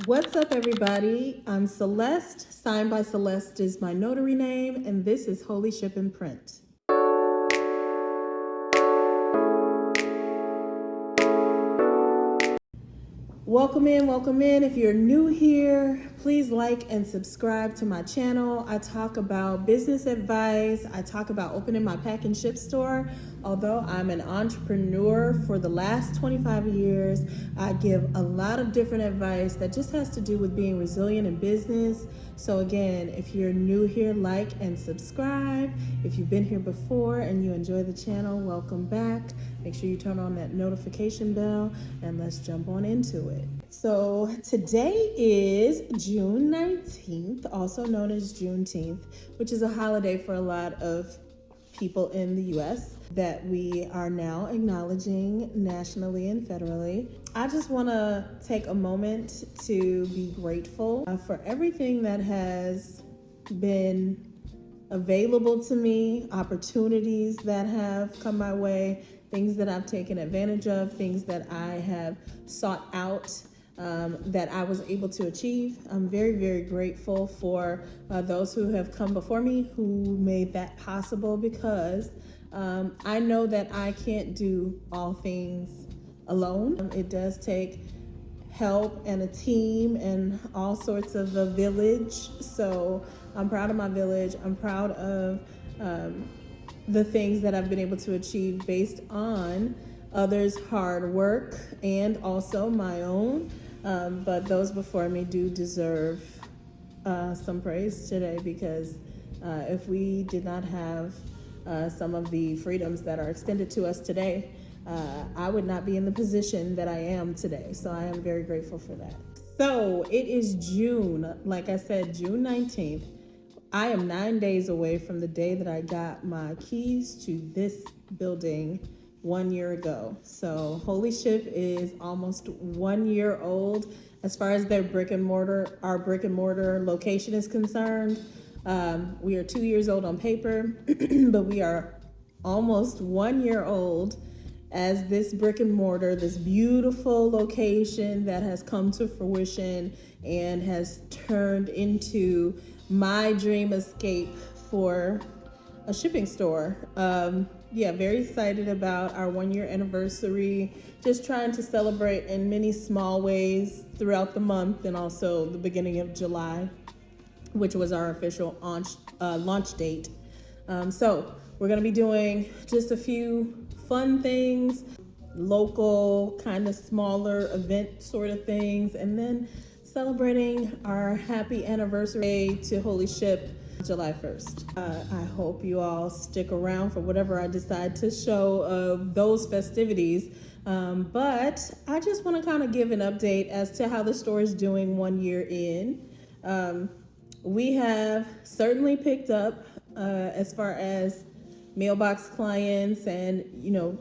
What's up, everybody? I'm Celeste. Signed by Celeste is my notary name, and this is Holy Ship and Print. Welcome in. If you're new here, please like and subscribe to my channel. I talk about business advice. I talk about opening my pack and ship store. Although I'm an entrepreneur for the last 25 years, I give a lot of different advice that just has to do with being resilient in business. So again, if you're new here, like and subscribe. If you've been here before and you enjoy the channel, welcome back. Make sure you turn on that notification bell and let's jump on into it. So today is June 19th, also known as Juneteenth, which is a holiday for a lot of people in the US that we are now acknowledging nationally and federally. I just want to take a moment to be grateful for everything that has been available to me, opportunities that have come my way, things that I've taken advantage of, things that I have sought out, that I was able to achieve. I'm very, very grateful for those who have come before me who made that possible, because I know that I can't do all things alone. It does take help and a team and all sorts of a village. So I'm proud of my village. I'm proud of the things that I've been able to achieve based on others' hard work and also my own. But those before me do deserve some praise today, because if we did not have some of the freedoms that are extended to us today, I would not be in the position that I am today. So I am very grateful for that. So it is June, like I said, June 19th. I am 9 days away from the day that I got my keys to this building 1 year ago. So Holy Ship is almost 1 year old as far as our brick and mortar location is concerned. We are 2 years old on paper, but we are almost 1 year old as this brick and mortar, this beautiful location that has come to fruition and has turned into my dream escape for a shipping store. Very excited about our 1 year anniversary, just trying to celebrate in many small ways throughout the month, and also the beginning of July, which was our official launch date. So we're gonna be doing just a few fun things, local kind of smaller event sort of things, and then celebrating our happy anniversary to Holy Ship July 1st. I hope you all stick around for whatever I decide to show of those festivities. But I just want to kind of give an update as to how the store is doing 1 year in. We have certainly picked up as far as mailbox clients and,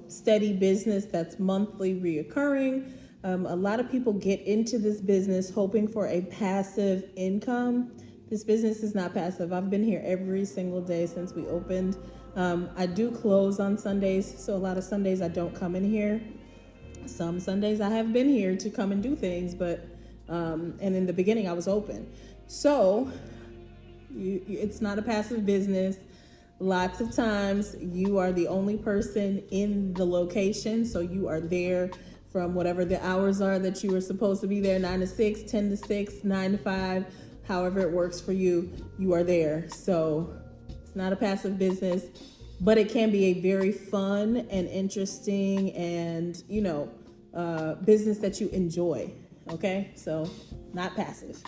steady business that's monthly reoccurring. A lot of people get into this business hoping for a passive income. This business is not passive. I've been here every single day since we opened. I do close on Sundays, so a lot of Sundays I don't come in here. Some Sundays I have been here to come and do things, but and in the beginning I was open. So it's not a passive business. Lots of times you are the only person in the location, so you are there from whatever the hours are that you were supposed to be there, 9 to 6, 10 to 6, 9 to 5, however it works for you, you are there. So it's not a passive business, but it can be a very fun and interesting and, business that you enjoy, okay? So not passive.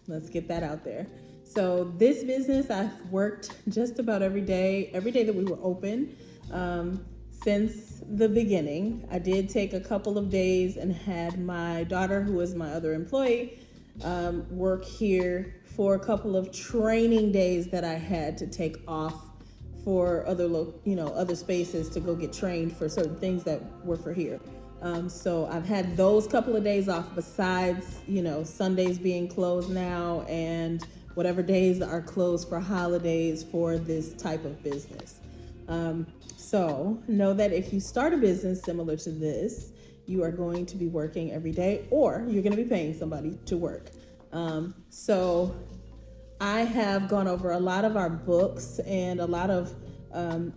Let's get that out there. So this business, I've worked just about every day that we were open. Since the beginning, I did take a couple of days and had my daughter, who is my other employee, work here for a couple of training days that I had to take off for other spaces to go get trained for certain things that were for here. So I've had those couple of days off, besides, Sundays being closed now and whatever days are closed for holidays for this type of business. So know that if you start a business similar to this, you are going to be working every day, or you're going to be paying somebody to work. So I have gone over a lot of our books and a lot of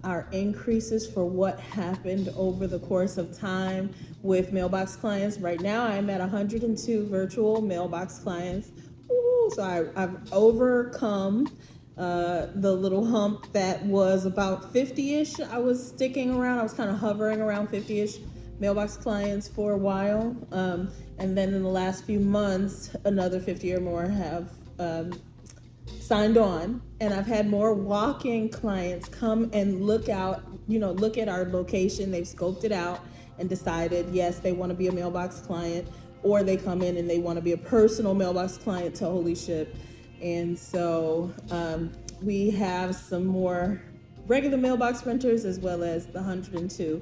our increases for what happened over the course of time with mailbox clients. Right now, I'm at 102 virtual mailbox clients. Ooh, so I've overcome the little hump that was about 50-ish. I was sticking around. I was kind of hovering around 50-ish mailbox clients for a while. And then in the last few months, another 50 or more have signed on, and I've had more walk-in clients come and look at our location. They've scoped it out and decided, yes, they want to be a mailbox client, or they come in and they want to be a personal mailbox client to Holy Ship. And so we have some more regular mailbox renters as well as the 102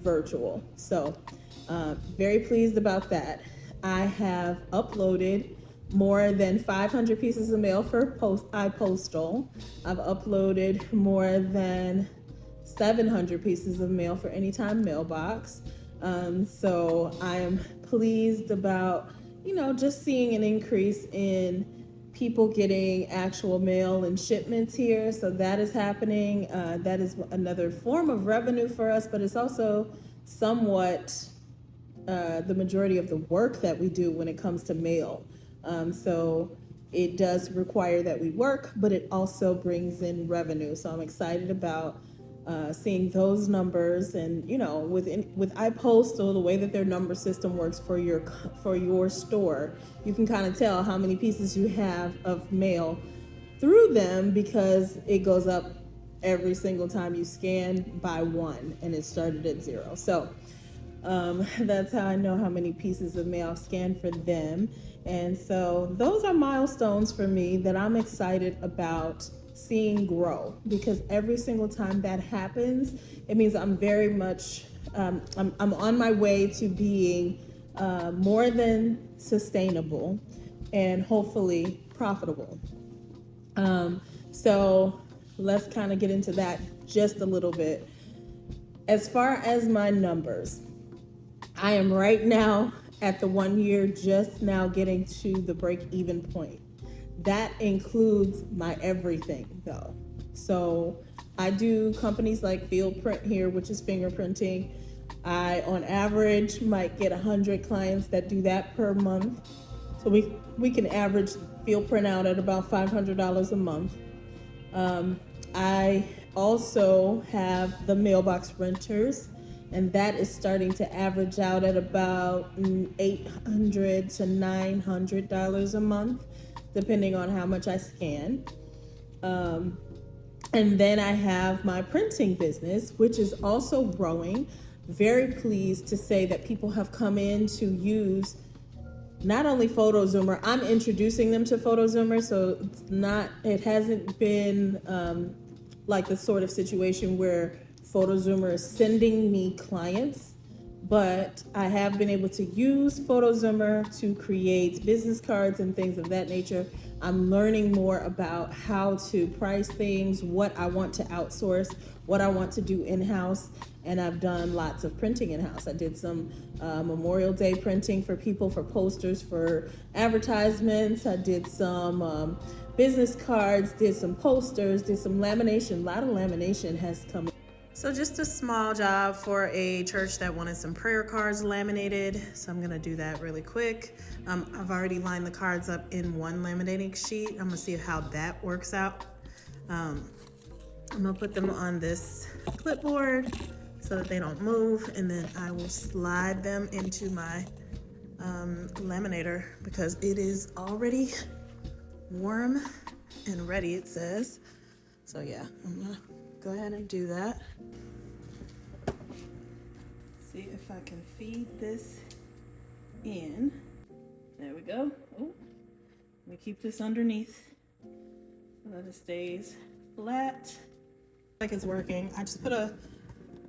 virtual. So very pleased about that. I have uploaded more than 500 pieces of mail for iPostal. I've uploaded more than 700 pieces of mail for Anytime Mailbox. So I am pleased about, just seeing an increase in people getting actual mail and shipments here. So that is happening. That is another form of revenue for us, but it's also somewhat the majority of the work that we do when it comes to mail. So it does require that we work, but it also brings in revenue. So I'm excited about seeing those numbers, and with iPostal, the way that their number system works for your store, you can kind of tell how many pieces you have of mail through them, because it goes up every single time you scan by one, and it started at 0. So that's how I know how many pieces of mail I've scanned for them. And so those are milestones for me that I'm excited about seeing grow, because every single time that happens, it means I'm very much, I'm on my way to being more than sustainable and hopefully profitable. So let's kind of get into that just a little bit. As far as my numbers, I am right now at the 1 year, just now getting to the break-even point. That includes my everything though. So I do companies like Field Print here, which is fingerprinting. I, on average, might get 100 clients that do that per month. So we can average Field Print out at about $500 a month. I also have the mailbox renters, and that is starting to average out at about $800 to $900 a month, depending on how much I scan. And then I have my printing business, which is also growing. Very pleased to say that people have come in to use not only PhotoZoomer, I'm introducing them to PhotoZoomer, so it hasn't been like the sort of situation where PhotoZoomer is sending me clients, but I have been able to use PhotoZoomer to create business cards and things of that nature. I'm learning more about how to price things, what I want to outsource, what I want to do in-house, and I've done lots of printing in-house. I did some Memorial Day printing for people, for posters, for advertisements. I did some business cards, did some posters, did some lamination. A lot of lamination has come. So just a small job for a church that wanted some prayer cards laminated. So I'm gonna do that really quick. I've already lined the cards up in one laminating sheet. I'm gonna see how that works out. I'm gonna put them on this clipboard so that they don't move, and then I will slide them into my laminator because it is already warm and ready, it says. So yeah, I'm gonna go ahead and do that. See if I can feed this in. There we go. Oh, let me keep this underneath so that it stays flat. Like it's working. I just put a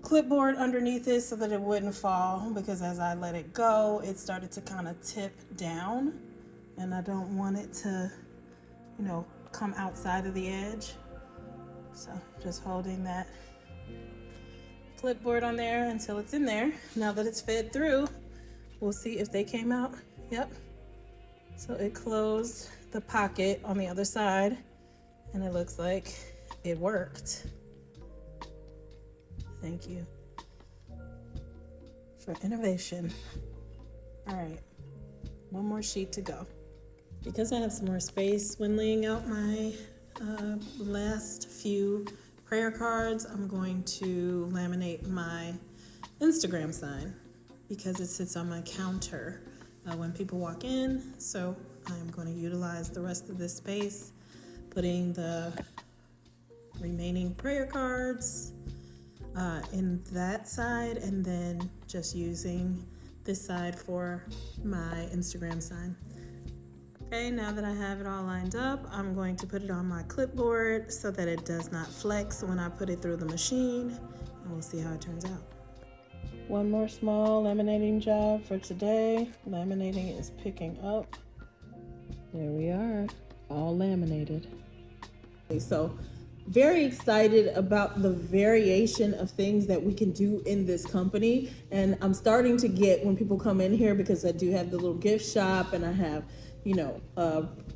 clipboard underneath it so that it wouldn't fall, because as I let it go, it started to kind of tip down, and I don't want it to, come outside of the edge. So just holding that clipboard on there until it's in there. Now that it's fed through, we'll see if they came out. Yep, So it closed the pocket on the other side, and it looks like it worked. Thank you for innovation. All right, one more sheet to go. Because I have some more space when laying out my last few prayer cards, I'm going to laminate my Instagram sign because it sits on my counter when people walk in. So I'm going to utilize the rest of this space, putting the remaining prayer cards in that side, and then just using this side for my Instagram sign. Okay, now that I have it all lined up, I'm going to put it on my clipboard so that it does not flex when I put it through the machine, and we'll see how it turns out. One more small laminating job for today. Laminating is picking up. There we are, all laminated. So, very excited about the variation of things that we can do in this company. And I'm starting to get, when people come in here, because I do have the little gift shop and I have,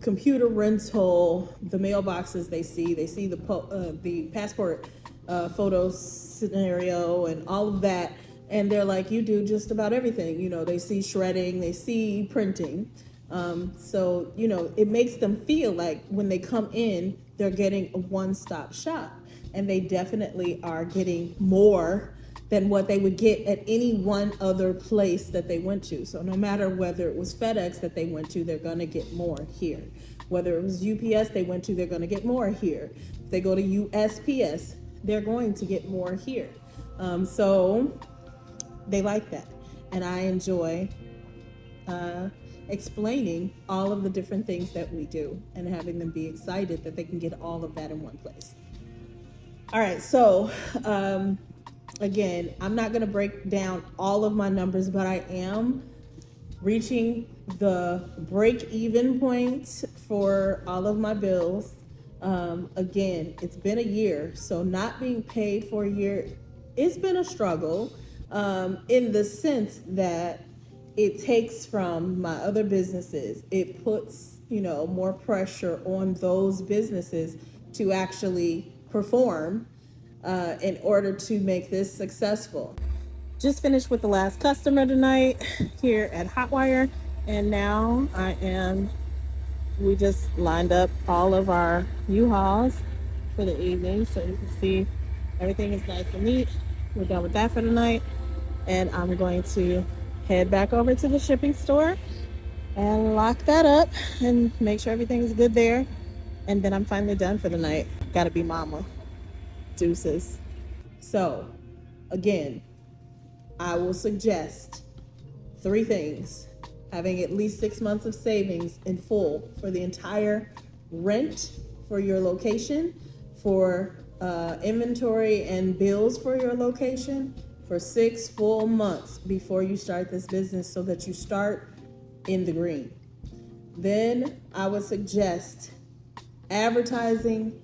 computer rental, the mailboxes they see the passport photo scenario and all of that. And they're like, you do just about everything. They see shredding, they see printing. So it makes them feel like when they come in, they're getting a one-stop shop, and they definitely are getting more than what they would get at any one other place that they went to. So no matter whether it was FedEx that they went to, they're gonna get more here. Whether it was UPS they went to, they're gonna get more here. If they go to USPS, they're going to get more here. So they like that, and I enjoy explaining all of the different things that we do and having them be excited that they can get all of that in one place. All right, so again, I'm not going to break down all of my numbers, but I am reaching the break-even point for all of my bills. Again, it's been a year, so not being paid for a year, it's been a struggle in the sense that it takes from my other businesses. It puts, more pressure on those businesses to actually perform in order to make this successful. Just finished with the last customer tonight here at Hotwire, and now we just lined up all of our U-Hauls for the evening, so you can see everything is nice and neat. We're done with that for tonight, and I'm going to head back over to the shipping store and lock that up and make sure everything is good there, and then I'm finally done for the night. Gotta be mama. Deuces. So again, I will suggest 3 things: having at least 6 months of savings in full for the entire rent for your location, for inventory and bills for your location, for 6 full months before you start this business, so that you start in the green. Then I would suggest advertising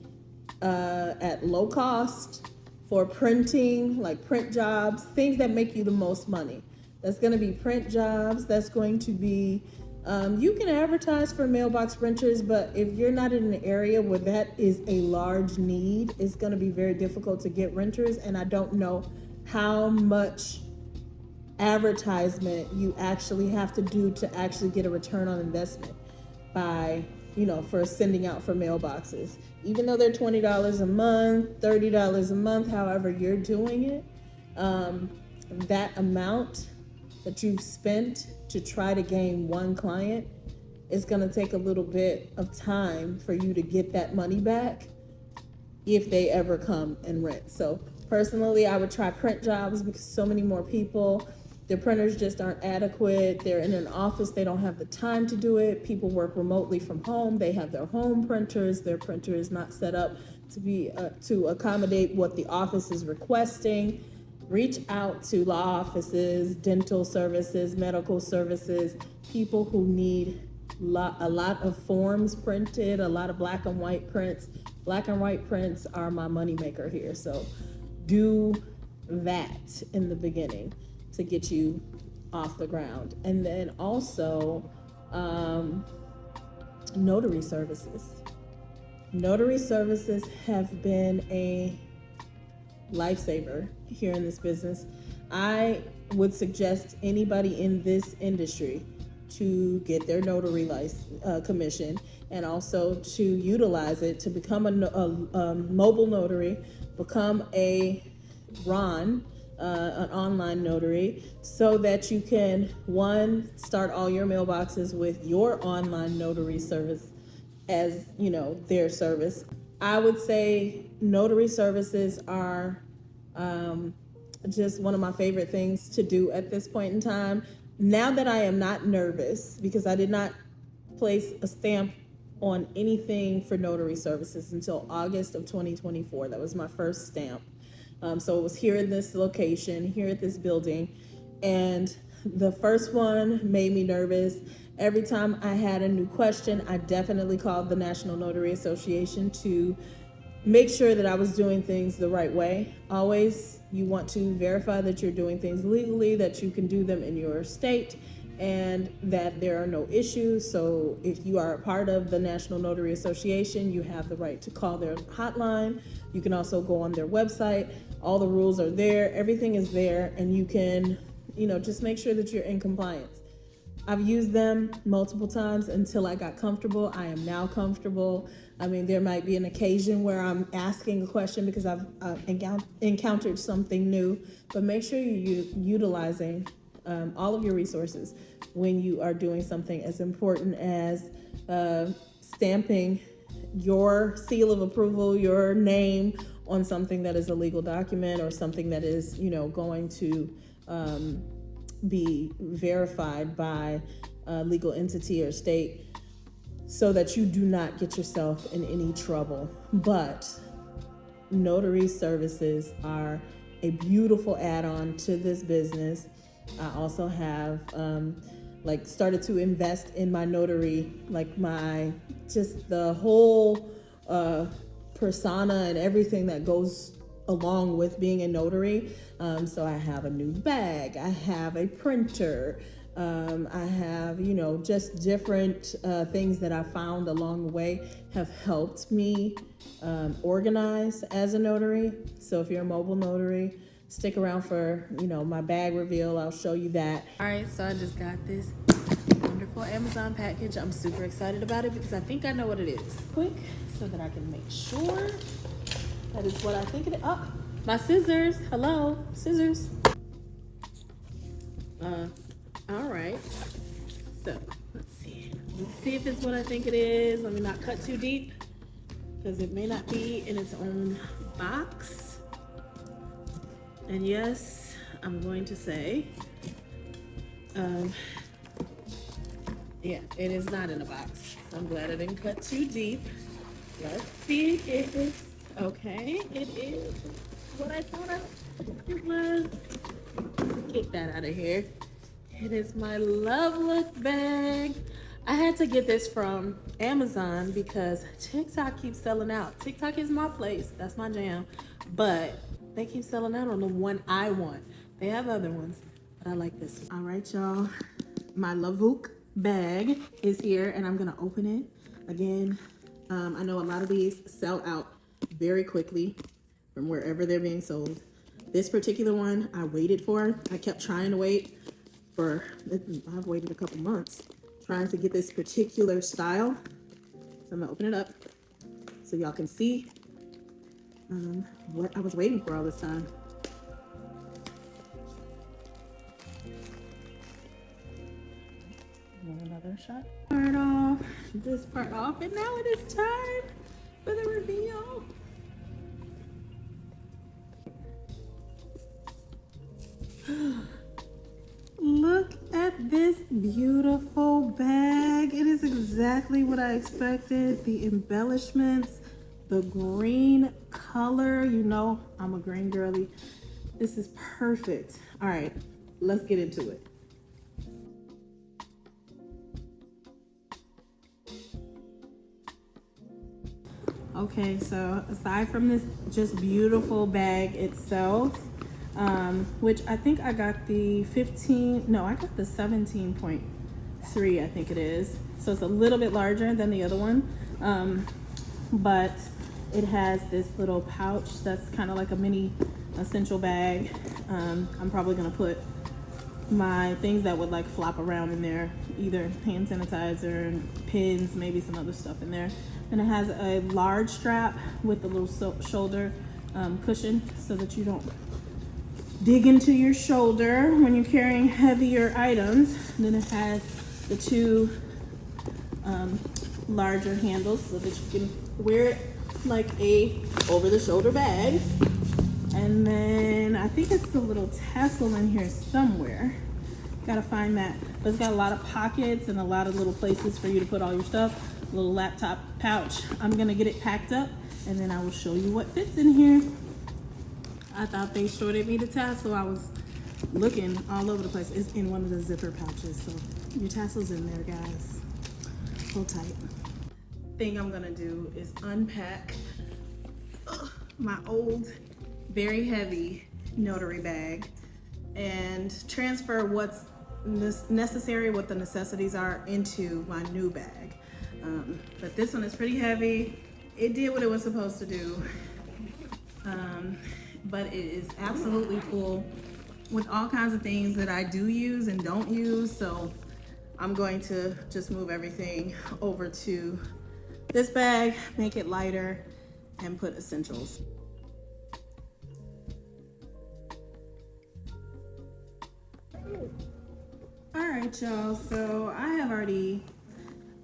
at low cost for printing, like print jobs, things that make you the most money. That's going to be print jobs. That's going to be, you can advertise for mailbox printers, but if you're not in an area where that is a large need, it's going to be very difficult to get renters. And I don't know how much advertisement you actually have to do to actually get a return on investment by, for sending out for mailboxes. Even though they're $20 a month, $30 a month, however you're doing it, that amount that you've spent to try to gain one client is going to take a little bit of time for you to get that money back if they ever come and rent. So personally, I would try print jobs because so many more people, their printers just aren't adequate. They're in an office, they don't have the time to do it. People work remotely from home. They have their home printers. Their printer is not set up to be to accommodate what the office is requesting. Reach out to law offices, dental services, medical services, people who need a lot of forms printed, a lot of black and white prints. Black and white prints are my moneymaker here. So do that in the beginning to get you off the ground. And then also Notary services. Notary services have been a lifesaver here in this business. I would suggest anybody in this industry to get their notary commission, and also to utilize it to become a mobile notary, become a RON, an online notary, so that you can, one, start all your mailboxes with your online notary service as, you know, their service. I would say notary services are just one of my favorite things to do at this point in time. Now that I am not nervous, because I did not place a stamp on anything for notary services until August of 2024. That was my first stamp. So it was here in this location, here at this building. And the first one made me nervous. Every time I had a new question, I definitely called the National Notary Association to make sure that I was doing things the right way. Always, you want to verify that you're doing things legally, that you can do them in your state, and that there are no issues. So if you are a part of the National Notary Association, you have the right to call their hotline. You can also go on their website. All the rules are there. Everything is there, and you can, you know, just make sure that you're in compliance. I've used them multiple times until I got comfortable. I am now comfortable. I mean, there might be an occasion where I'm asking a question because I've encountered something new, but make sure you're utilizing all of your resources when you are doing something as important as stamping your seal of approval, your name on something that is a legal document, or something that is, you know, going to be verified by a legal entity or state, so that you do not get yourself in any trouble. But notary services are a beautiful add-on to this business. I also have started to invest in my notary, just the whole persona and everything that goes along with being a notary. So I have a new bag, I have a printer, I have, you know, just different things that I found along the way have helped me organize as a notary. So if you're a mobile notary, stick around for, you know, my bag reveal. I'll show you that. All right, so I just got this wonderful Amazon package. I'm super excited about it because I think I know what it is. Quick, so that I can make sure that is what I think it is. Oh, my scissors. Hello, scissors. All right. So let's see. Let's see if it's what I think it is. Let me not cut too deep because it may not be in its own box. And yes, I'm going to say, yeah, it is not in a box. I'm glad I didn't cut too deep. Let's see if it's okay. It is what I thought it was. Get that out of here. It is my Love Look bag. I had to get this from Amazon because TikTok keeps selling out. TikTok is my place. That's my jam. But they keep selling out on the one I want. They have other ones, but I like this one. All right, y'all. My Lavuk bag is here, and I'm gonna open it. Again, I know a lot of these sell out very quickly from wherever they're being sold. This particular one I waited for. I kept trying to wait for, I've waited a couple months trying to get this particular style. So I'm gonna open it up so y'all can see what I was waiting for all this time. Another shot. This part off, and now it is time for the reveal. Look at this beautiful bag. It is exactly what I expected. The embellishments, the green color, you know, I'm a green girly. This is perfect. All right, let's get into it. Okay, so aside from this just beautiful bag itself, which I think I got the 17.7 3, I think it is. So it's a little bit larger than the other one. But it has this little pouch that's kind of like a mini essential bag. I'm probably gonna put my things that would like flop around in there, either hand sanitizer, pins, maybe some other stuff in there. And it has a large strap with a little shoulder cushion so that you don't dig into your shoulder when you're carrying heavier items. And then it has the 2 larger handles so that you can wear it like a over-the-shoulder bag. And then I think it's the little tassel in here somewhere. Gotta find that. But it's got a lot of pockets and a lot of little places for you to put all your stuff. A little laptop pouch. I'm gonna get it packed up and then I will show you what fits in here. I thought they shorted me the tassel. I was looking all over the place. It's in one of the zipper pouches. So your tassel's in there, guys. Hold tight. Thing I'm gonna do is unpack my old, very heavy notary bag and transfer what's necessary, what the necessities are, into my new bag. But this one is pretty heavy. It did what it was supposed to do. But it is absolutely full with all kinds of things that I do use and don't use. So I'm going to just move everything over to this bag, make it lighter, and put essentials. All right, y'all, so I have already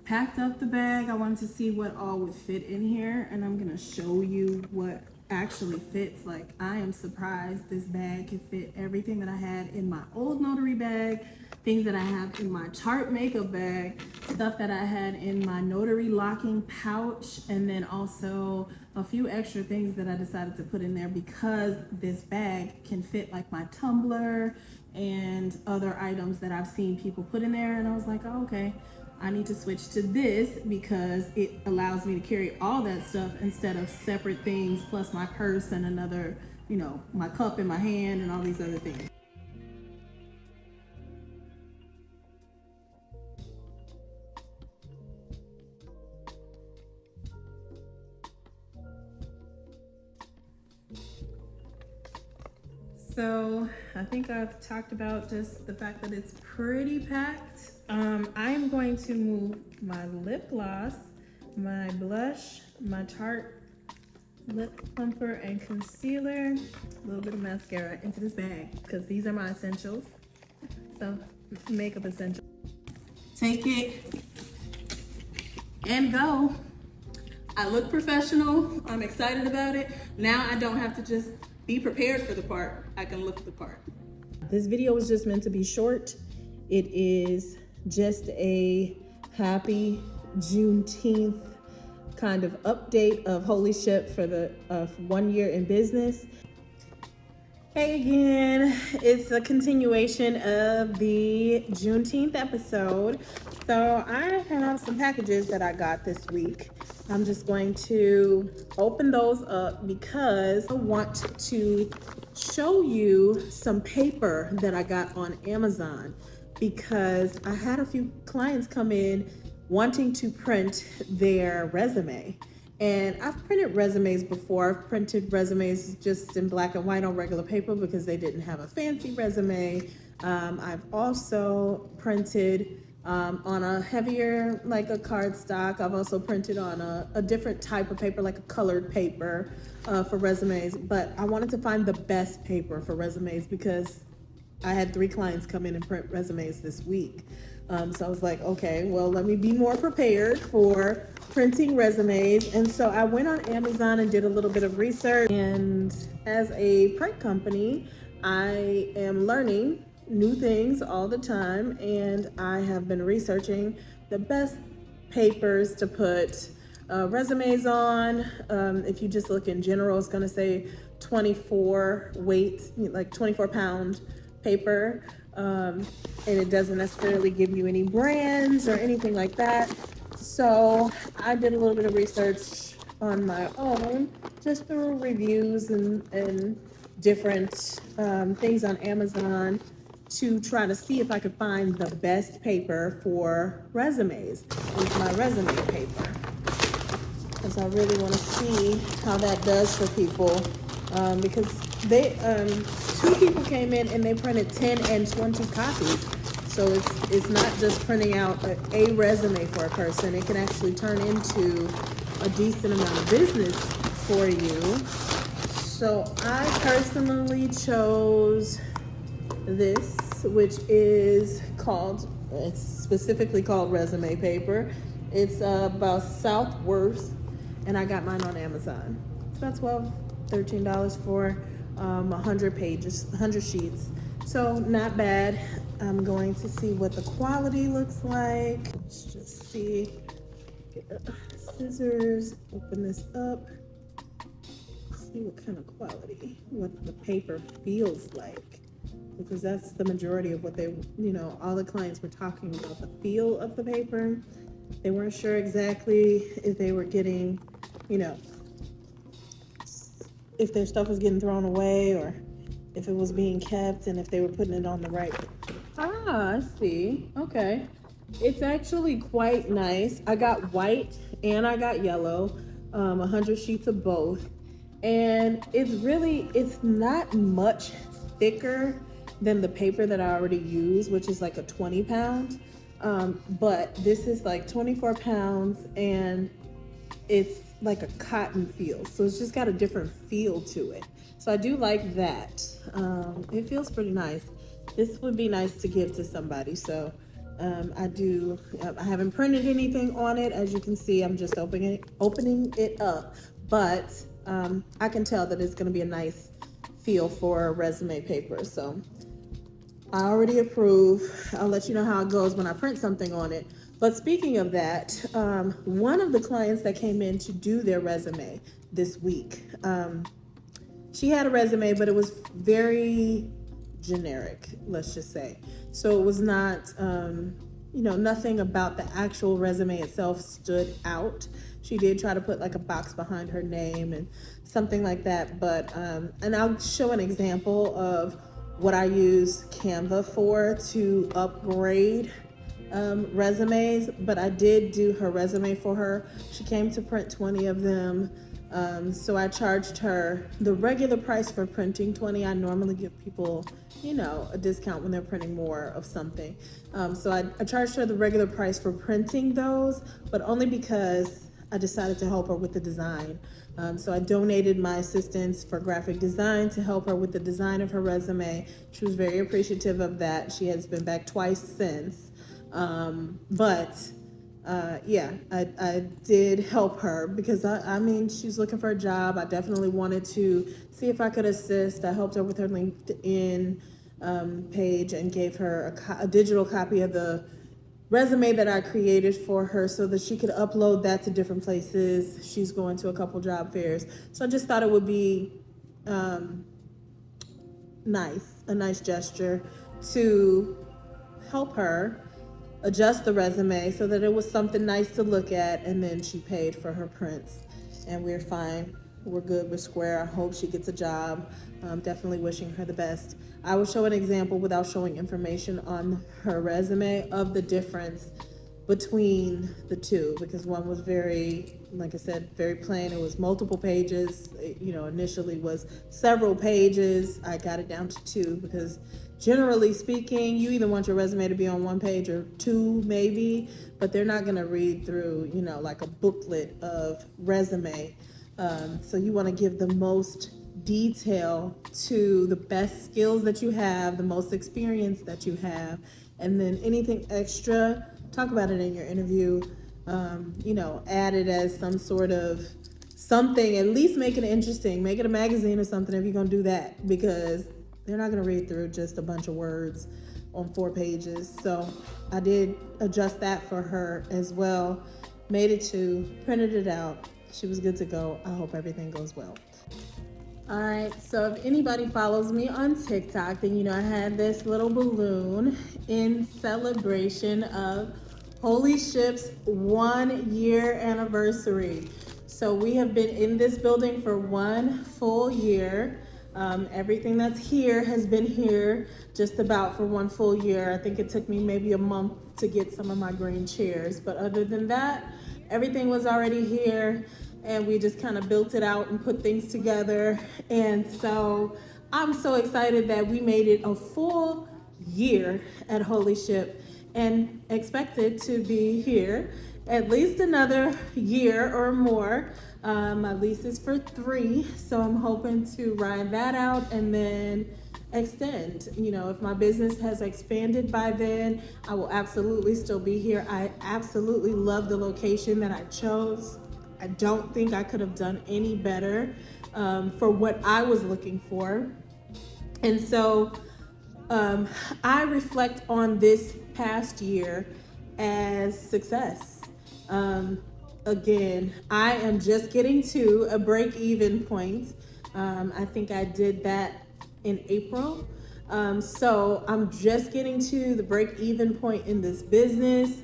packed up the bag. I wanted to see what all would fit in here, and I'm gonna show you what actually fits. Like, I am surprised this bag can fit everything that I had in my old notary bag, things that I have in my chart makeup bag, stuff that I had in my notary locking pouch, and then also a few extra things that I decided to put in there because this bag can fit like my tumbler and other items that I've seen people put in there. And I was like, oh, okay, I need to switch to this because it allows me to carry all that stuff instead of separate things plus my purse and another, you know, my cup in my hand and all these other things. So I think I've talked about just the fact that it's pretty packed. I am going to move my lip gloss, my blush, my Tarte lip plumper and concealer, a little bit of mascara into this bag because these are my essentials. So makeup essentials. Take it and go. I look professional. I'm excited about it. Now I don't have to just be prepared for the part. I can look the part. This video was just meant to be short. It is just a happy Juneteenth kind of update of Holy Ship for the 1 year in business. Hey again, it's a continuation of the Juneteenth episode. So I have some packages that I got this week. I'm just going to open those up because I want to show you some paper that I got on Amazon, because I had a few clients come in wanting to print their resume. And I've printed resumes before. I've printed resumes just in black and white on regular paper because they didn't have a fancy resume. I've also printed on a heavier, like a cardstock. I've also printed on a different type of paper, like a colored paper for resumes. But I wanted to find the best paper for resumes because I had 3 clients come in and print resumes this week. So I was like, okay, well, let me be more prepared for printing resumes. And so I went on Amazon and did a little bit of research. And as a print company, I am learning new things all the time. And I have been researching the best papers to put resumes on. If you just look in general, it's gonna say 24 weight, like 24-pound paper. And it doesn't necessarily give you any brands or anything like that. So I did a little bit of research on my own, just through reviews and different things on Amazon, to try to see if I could find the best paper for resumes. It's my resume paper, because I really want to see how that does for people. Because they, 2 people came in and they printed 10 and 20 copies. So it's not just printing out a resume for a person. It can actually turn into a decent amount of business for you. So I personally chose this, which is called, it's specifically called resume paper. It's about Southworth, and I got mine on Amazon. It's about $13 for 100 pages, 100 sheets. So not bad. I'm going to see what the quality looks like. Let's just see. Get the scissors, open this up. See what kind of quality, what the paper feels like. Because that's the majority of what they, all the clients were talking about, the feel of the paper. They weren't sure exactly if they were getting, if their stuff was getting thrown away or if it was being kept and if they were putting it on the right. I see. Okay. It's actually quite nice. I got white and I got yellow, 100 sheets of both. And it's not much thicker than the paper that I already use, which is like a 20 pound. But this is like 24 pounds and it's like a cotton feel. So it's just got a different feel to it. So I do like that. It feels pretty nice. This would be nice to give to somebody. So I haven't printed anything on it. As you can see, I'm just opening it up. But I can tell that it's gonna be a nice feel for a resume paper. So I already approve. I'll let you know how it goes when I print something on it. But speaking of that, one of the clients that came in to do their resume this week, she had a resume, but it was very generic, let's just say. So it was not, nothing about the actual resume itself stood out. She did try to put like a box behind her name and something like that. But, and I'll show an example of what I use Canva for to upgrade resumes, but I did do her resume for her. She came to print 20 of them. So I charged her the regular price for printing 20. I normally give people, a discount when they're printing more of something. So I charged her the regular price for printing those, but only because I decided to help her with the design. So I donated my assistance for graphic design to help her with the design of her resume. She was very appreciative of that. She has been back twice since. I did help her because she's looking for a job. I definitely wanted to see if I could assist. I helped her with her LinkedIn page and gave her a digital copy of the resume that I created for her so that she could upload that to different places. She's going to a couple job fairs. So I just thought it would be a nice gesture to help her adjust the resume so that it was something nice to look at, and then she paid for her prints. And we're fine. We're good. We're square. I hope she gets a job. I'm definitely wishing her the best. I will show an example without showing information on her resume of the difference between the two, because one was very, like I said, very plain. It was multiple pages. Initially was several pages. I got it down to 2 because generally speaking, you either want your resume to be on 1 page or 2 maybe, but they're not gonna read through, like a booklet of resume. So you wanna give the most detail to the best skills that you have, the most experience that you have, and then anything extra, talk about it in your interview, add it as some sort of something, at least make it interesting, make it a magazine or something if you're gonna do that, because they're not gonna read through just a bunch of words on 4 pages. So I did adjust that for her as well, made it 2, printed it out. She was good to go. I hope everything goes well. All right, so if anybody follows me on TikTok, then I had this little balloon in celebration of Holy Ship's 1-year anniversary. So we have been in this building for 1 full year. Everything that's here has been here just about for one full year. I think it took me maybe a month to get some of my green chairs, but other than that, everything was already here, and we just kind of built it out and put things together. And so I'm so excited that we made it a full year at Holy Ship, and expected to be here at least another year or more. My lease is for 3, so I'm hoping to ride that out and then extend. You know, if my business has expanded by then, I will absolutely still be here. I absolutely love the location that I chose. I don't think I could have done any better for what I was looking for. And so I reflect on this past year as success. Again, I am just getting to a break-even point. I think I did that in April. So I'm just getting to the break-even point in this business,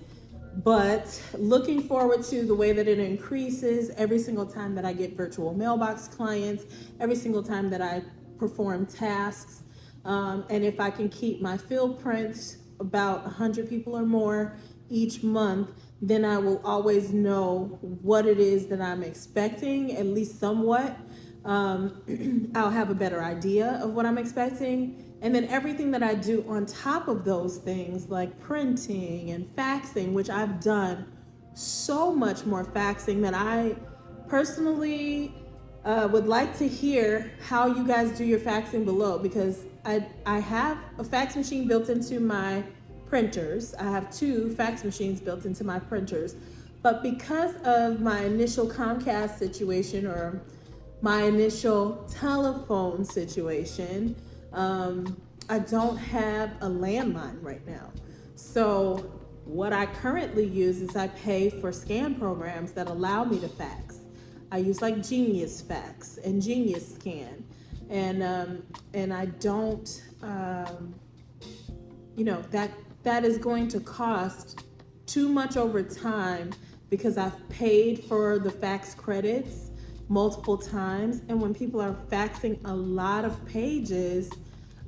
but looking forward to the way that it increases every single time that I get virtual mailbox clients, every single time that I perform tasks. And if I can keep my field prints about 100 people or more each month, then I will always know what it is that I'm expecting, at least somewhat. I'll have a better idea of what I'm expecting. And then everything that I do on top of those things, like printing and faxing, which I've done so much more faxing that I personally would like to hear how you guys do your faxing below, because I have a fax machine built into my printers. I have 2 fax machines built into my printers. But because of my initial Comcast situation, or my initial telephone situation, I don't have a landline right now. So what I currently use is I pay for scan programs that allow me to fax. I use like Genius Fax and Genius Scan, and I don't, you know, that is going to cost too much over time, because I've paid for the fax credits multiple times, and when people are faxing a lot of pages,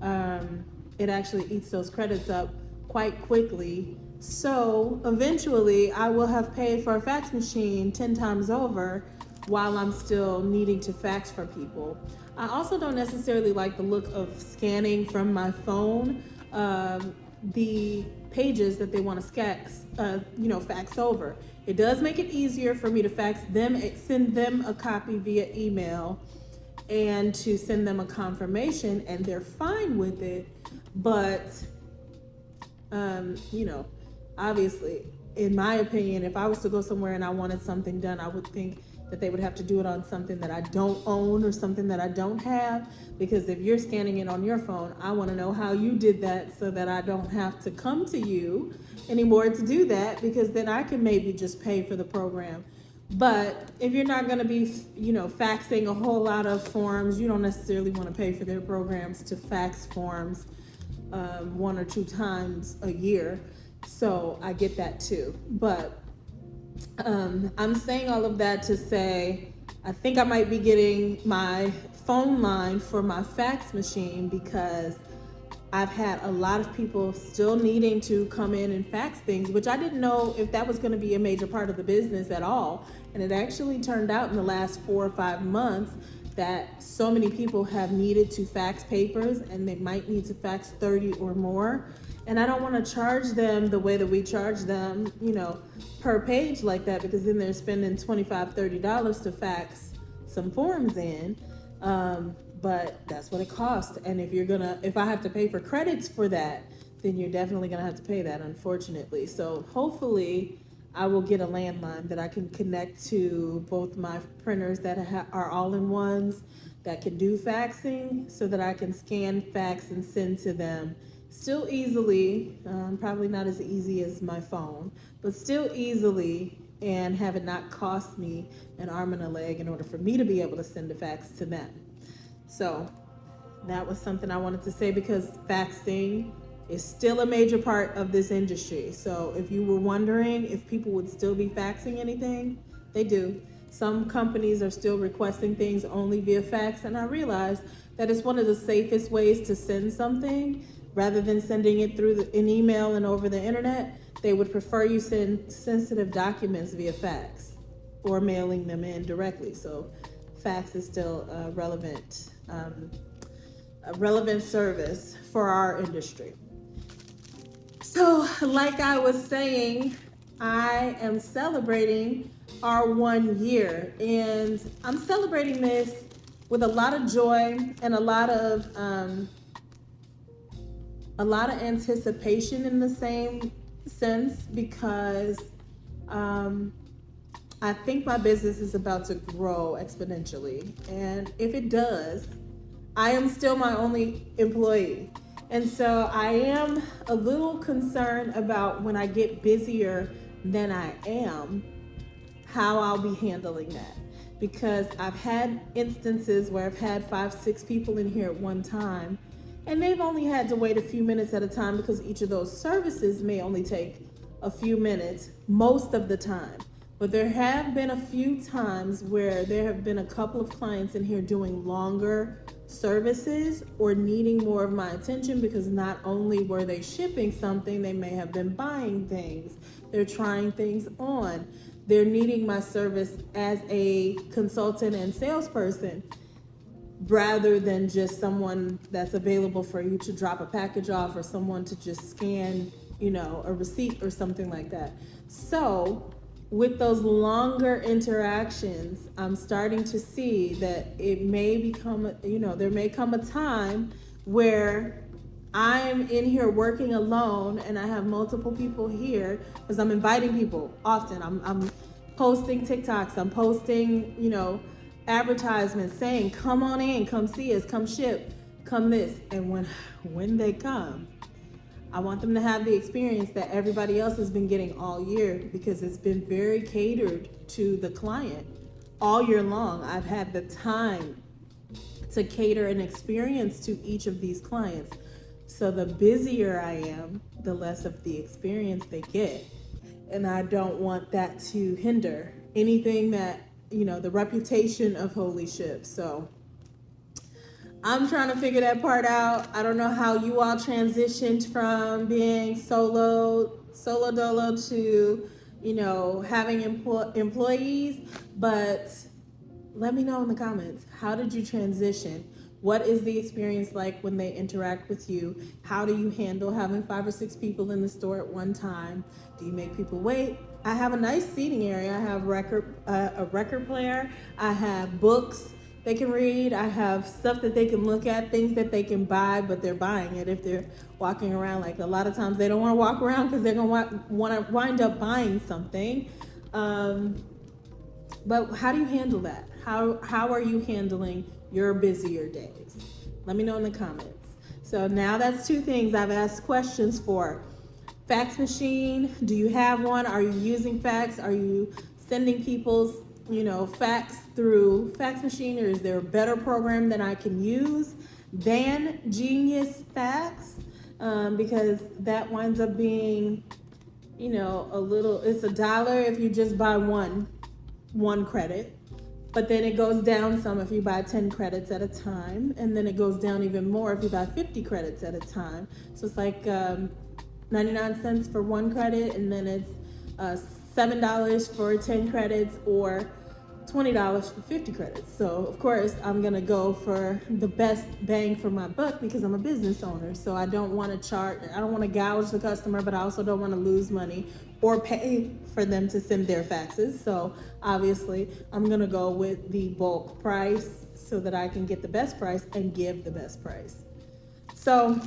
it actually eats those credits up quite quickly. So eventually I will have paid for a fax machine 10 times over while I'm still needing to fax for people. I also don't necessarily like the look of scanning from my phone the pages that they want to fax over. It does make it easier for me to fax them, send them a copy via email, and to send them a confirmation, and they're fine with it. But obviously, in my opinion, if I was to go somewhere and I wanted something done, I would think that they would have to do it on something that I don't own or something that I don't have. Because if you're scanning it on your phone, I want to know how you did that, so that I don't have to come to you anymore to do that, because then I can maybe just pay for the program. But if you're not going to be, faxing a whole lot of forms, you don't necessarily want to pay for their programs to fax forms 1 or 2 times a year. So I get that too. But I'm saying all of that to say, I think I might be getting my phone line for my fax machine, because I've had a lot of people still needing to come in and fax things, which I didn't know if that was going to be a major part of the business at all. And it actually turned out in the last 4 or 5 months that so many people have needed to fax papers, and they might need to fax 30 or more. And I don't want to charge them the way that we charge them, per page like that, because then they're spending $25, $30 to fax some forms in. But that's what it costs. And if I have to pay for credits for that, then you're definitely gonna have to pay that, unfortunately. So hopefully I will get a landline that I can connect to both my printers that are all-in-ones that can do faxing, so that I can scan, fax, and send to them still easily, probably not as easy as my phone, but still easily, and have it not cost me an arm and a leg in order for me to be able to send a fax to them. So that was something I wanted to say, because faxing is still a major part of this industry. So if you were wondering if people would still be faxing anything, they do. Some companies are still requesting things only via fax, and I realized that it's one of the safest ways to send something. Rather than sending it through an email and over the internet, they would prefer you send sensitive documents via fax or mailing them in directly. So fax is still a relevant service for our industry. So like I was saying, I am celebrating our 1 year, and I'm celebrating this with a lot of joy and a lot of anticipation in the same sense, because I think my business is about to grow exponentially. And if it does, I am still my only employee. And so I am a little concerned about when I get busier than I am, how I'll be handling that. Because I've had instances where I've had 5-6 people in here at one time, and they've only had to wait a few minutes at a time because each of those services may only take a few minutes most of the time. But there have been a few times where there have been a couple of clients in here doing longer services or needing more of my attention, because not only were they shipping something, they may have been buying things, they're trying things on, they're needing my service as a consultant and salesperson, rather than just someone that's available for you to drop a package off, or someone to just scan, a receipt or something like that. So with those longer interactions, I'm starting to see that it may become, there may come a time where I'm in here working alone and I have multiple people here, because I'm inviting people often. I'm posting TikToks, I'm posting, advertisements saying, come on in, come see us, come ship, come this. And when they come, I want them to have the experience that everybody else has been getting all year, because it's been very catered to the client all year long. I've had the time to cater an experience to each of these clients. So the busier I am, the less of the experience they get. And I don't want that to hinder anything that, the reputation of Holy Ship. So I'm trying to figure that part out. I don't know how you all transitioned from being solo dolo to, having employees, but let me know in the comments. How did you transition? What is the experience like when they interact with you? How do you handle having 5 or 6 people in the store at one time? Do you make people wait? I have a nice seating area. I have a record player. I have books they can read. I have stuff that they can look at, things that they can buy, but they're buying it if they're walking around. Like a lot of times they don't want to walk around because they're going to want to wind up buying something. But how do you handle that? How are you handling your busier days? Let me know in the comments. So now that's 2 things I've asked questions for. Fax machine, do you have one? Are you using fax? Are you sending people's, fax through fax machine, or is there a better program that I can use than Genius Fax? Because that winds up being, it's $1 if you just buy one credit. But then it goes down some if you buy 10 credits at a time. And then it goes down even more if you buy 50 credits at a time. So it's like 99 cents for 1 credit, and then it's $7 for 10 credits, or $20 for 50 credits. So of course I'm gonna go for the best bang for my buck, because I'm a business owner. So I don't want to gouge the customer, but I also don't want to lose money or pay for them to send their faxes. So obviously I'm gonna go with the bulk price so that I can get the best price and give the best price. So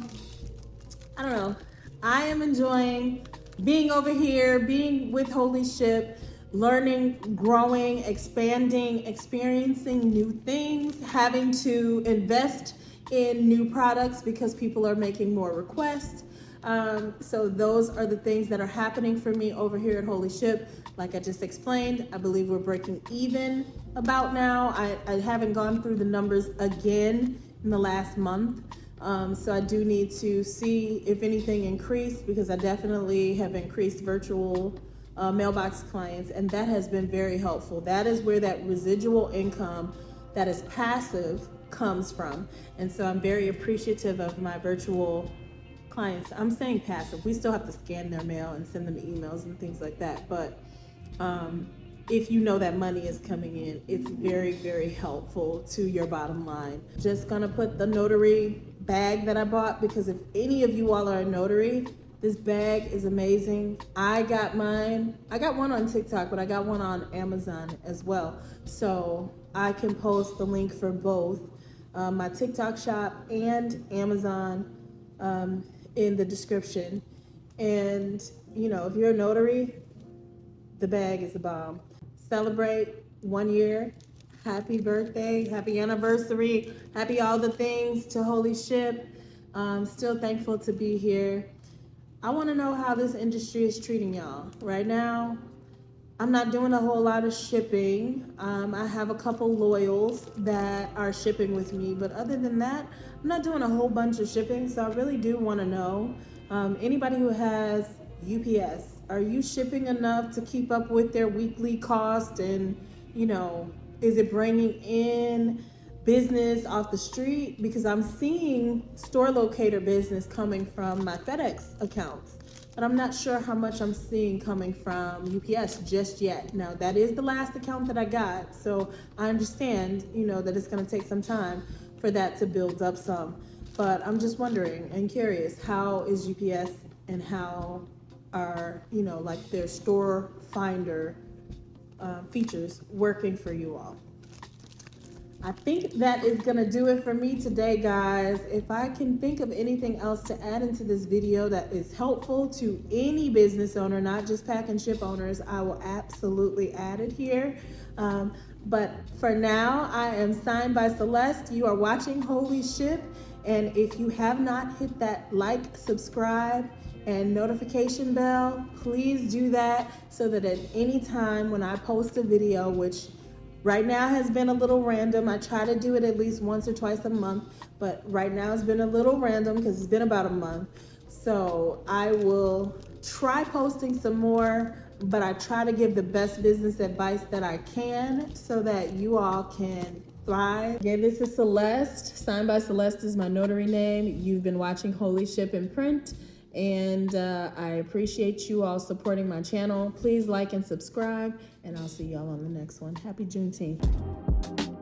I don't know, I am enjoying being over here, being with Holy Ship, learning, growing, expanding, experiencing new things, having to invest in new products because people are making more requests. So those are the things that are happening for me over here at Holy Ship. Like I just explained, I believe we're breaking even about now. I haven't gone through the numbers again in the last month. So I do need to see if anything increased, because I definitely have increased virtual mailbox clients, and that has been very helpful. That is where that residual income that is passive comes from. And so I'm very appreciative of my virtual clients. I'm saying passive. We still have to scan their mail and send them emails and things like that. But if you know that money is coming in, it's very, very helpful to your bottom line. Just gonna put the Notary bag that I bought, because if any of you all are a notary, this bag is amazing. I got mine. I got one on TikTok, but I got one on Amazon as well. So I can post the link for both my TikTok shop and Amazon in the description. And you know, if you're a notary, the bag is the bomb. Celebrate 1 year. Happy birthday, happy anniversary, happy all the things to Holy Ship. Still thankful to be here. I want to know how this industry is treating y'all. Right now, I'm not doing a whole lot of shipping. I have a couple loyals that are shipping with me, but other than that, I'm not doing a whole bunch of shipping. So I really do want to know, anybody who has UPS, are you shipping enough to keep up with their weekly cost? And, you know, is it bringing in business off the street? Because I'm seeing store locator business coming from my FedEx accounts, but I'm not sure how much I'm seeing coming from UPS just yet. Now, that is the last account that I got, so I understand, you know, that it's going to take some time for that to build up some. But I'm just wondering and curious, how is UPS and how are, you know, like their store finder features working for you all? I think that is gonna do it for me today, guys. If I can think of anything else to add into this video that is helpful to any business owner, not just pack and ship owners, I will absolutely add it here. But for now, I am signed by Celeste. You are watching Holy Ship. And if you have not hit that like, subscribe, and notification bell, please do that so that at any time when I post a video, which right now has been a little random. I try to do it at least once or twice a month, but right now it's been a little random because it's been about a month. So I will try posting some more, but I try to give the best business advice that I can so that you all can thrive. Again, this is Celeste. Signed by Celeste is my notary name. You've been watching Holy Ship in Print. And I appreciate you all supporting my channel. Please like and subscribe, and I'll see y'all on the next one. Happy Juneteenth.